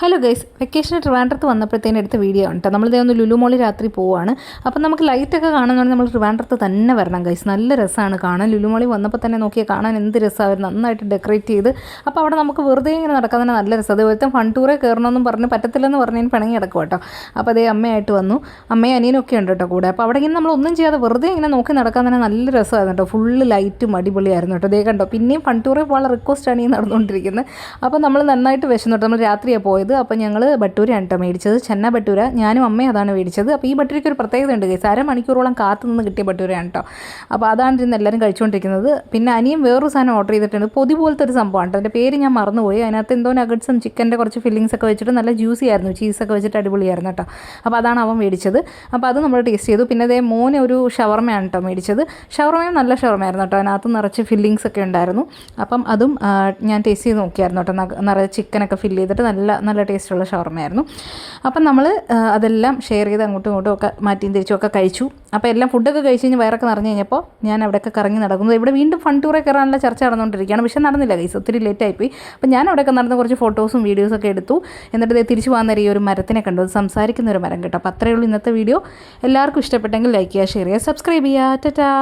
Hello guys, വെക്കേഷന് ട്രിവാൻഡ്രത്ത് വന്നപ്പോഴത്തേനും എടുത്ത വീഡിയോ ആണ് കേട്ടോ. നമ്മളിതേ ഒന്ന് ലുലു മോളിൽ രാത്രി പോവുകയാണ്. അപ്പം നമുക്ക് ലൈറ്റൊക്കെ കാണുന്നതുകൊണ്ട് നമ്മൾ ട്രിവാൻഡ്രത്ത് തന്നെ വരണം ഗൈസ്. നല്ല രസമാണ് കാണാൻ. ലുലു മോളിൽ വന്നപ്പോൾ തന്നെ നോക്കിയാൽ കാണാൻ എന്ത് രസമായിരുന്നു. നന്നായിട്ട് ഡെക്കറേറ്റ് ചെയ്ത്. അപ്പോൾ അവിടെ നമുക്ക് വെറുതെ ഇങ്ങനെ നടക്കാൻ തന്നെ നല്ല രസം. അതുപോലത്തെ ഫൺ ടൂറേ കയറണമെന്നും പറഞ്ഞ് പറ്റത്തില്ലെന്ന് പറഞ്ഞതിന് പിണങ്ങി കിടക്കും കേട്ടോ. അപ്പോൾ അതേ അമ്മയായിട്ട് വന്നു. അമ്മയും അനിയനൊക്കെ ഉണ്ട് കേട്ടോ കൂടെ. അപ്പോൾ അവിടെ ഇങ്ങനെ നമ്മളൊന്നും ചെയ്യാതെ വെറുതെ ഇങ്ങനെ നോക്കി നടക്കാൻ തന്നെ നല്ല രസമായിരുന്നു കേട്ടോ. ഫുള്ള് ലൈറ്റും അടിപൊളിയായിരുന്നു കേട്ടോ. അതേ കണ്ടോ, പിന്നെയും ഫൺ ടൂറേ പോകാനുള്ള റിക്വസ്റ്റാണ് ഈ നടന്നുകൊണ്ടിരിക്കുന്നത്. അപ്പോൾ നമ്മൾ നന്നായിട്ട് വിശന്നു കേട്ടോ. നമ്മൾ രാത്രിയാണ് പോയത്. അപ്പോൾ ഞങ്ങൾ ബട്ടൂരയാണ് കേട്ടോ മേടിച്ചത്. ചെന്ന ബട്ടൂര. ഞാനും അമ്മയും അതാണ് മേടിച്ചത്. അപ്പോൾ ഈ ബട്ടൂരയ്ക്ക് ഒരു പ്രത്യേകത ഉണ്ട് ഗൈസ്. അരമണിക്കൂറോളം കാത്തു നിന്ന് കിട്ടിയ ബട്ടൂരയാണ് കേട്ടോ. അപ്പോൾ അതാണ് ഇന്ന് എല്ലാവരും കഴിച്ചുകൊണ്ടിരിക്കുന്നത്. പിന്നെ അനിയും വേറൊരു സാധനം ഓർഡർ ചെയ്തിട്ടുണ്ട്. പൊതി പോലത്തെ ഒരു സംഭവമാണ് കേട്ടോ. എൻ്റെ പേര് ഞാൻ മറന്നുപോയി. അതിനകത്ത് എന്തോ നഗറ്റ്സും ചിക്കൻ്റെ കുറച്ച് ഫില്ലിങ്സ് ഒക്കെ വെച്ചിട്ട് നല്ല ജ്യൂസി ആയിരുന്നു. ചീസൊക്കെ വെച്ചിട്ട് അടിപൊളിയായിരുന്നു കേട്ടോ. അപ്പോൾ അതാണ് അവൻ മേടിച്ചത്. അപ്പോൾ അത് നമ്മൾ ടേസ്റ്റ് ചെയ്തു. പിന്നെ അതേ മോനെ ഒരു ഷവർമയാണ് കേട്ടോ മേടിച്ചത്. ഷവർമയും നല്ല ഷവർമയായിരുന്നു കേട്ടോ. അതിനകത്ത് നിറച്ച് ഫില്ലിങ്സ് ഒക്കെ ഉണ്ടായിരുന്നു. അപ്പം അതും ഞാൻ ടേസ്റ്റ് ചെയ്ത് നോക്കിയായിരുന്നു കേട്ടോ. നിറയെ ചിക്കനൊക്കെ ഫില്ല് ചെയ്തിട്ട് നല്ല ടേസ്റ്റുള്ള ഷവർമയായിരുന്നു. അപ്പം നമ്മൾ അതെല്ലാം ഷെയർ ചെയ്ത് അങ്ങോട്ടും ഇങ്ങോട്ടും ഒക്കെ മാറ്റിയും തിരിച്ചും ഒക്കെ കഴിച്ചു. അപ്പോൾ എല്ലാം ഫുഡൊക്കെ കഴിച്ച് കഴിഞ്ഞ് വയറൊക്കെ നിറഞ്ഞ് കഴിഞ്ഞപ്പോൾ ഞാൻ അവിടെയൊക്കെ കറങ്ങി നടക്കുന്നത്. ഇവിടെ വീണ്ടും ഫൺ ടൂറേ കയറാനുള്ള ചർച്ച നടന്നുകൊണ്ടിരിക്കുകയാണ്. പക്ഷേ നടന്നില്ല ഗൈസ്, ഒത്തിരി ലേറ്റായിപ്പോയി. അപ്പോൾ ഞാൻ അവിടെയൊക്കെ നടന്ന് കുറച്ച് ഫോട്ടോസും വീഡിയോസൊക്കെ എടുത്തു. എന്നിട്ട് തിരിച്ചു പോകാൻ നേരം ഈ ഒരു മരത്തിനെ കണ്ടു. അത് സംസാരിക്കുന്ന ഒരു മരം കേട്ടോ. അപ്പോൾ അത്രയേ ഉള്ളൂ ഇന്നത്തെ വീഡിയോ. എല്ലാവർക്കും ഇഷ്ടപ്പെട്ടെങ്കിൽ ലൈക്ക് ചെയ്യുക, ഷെയർ ചെയ്യുക, സബ്സ്ക്രൈബ് ചെയ്യുക. ടാറ്റാ.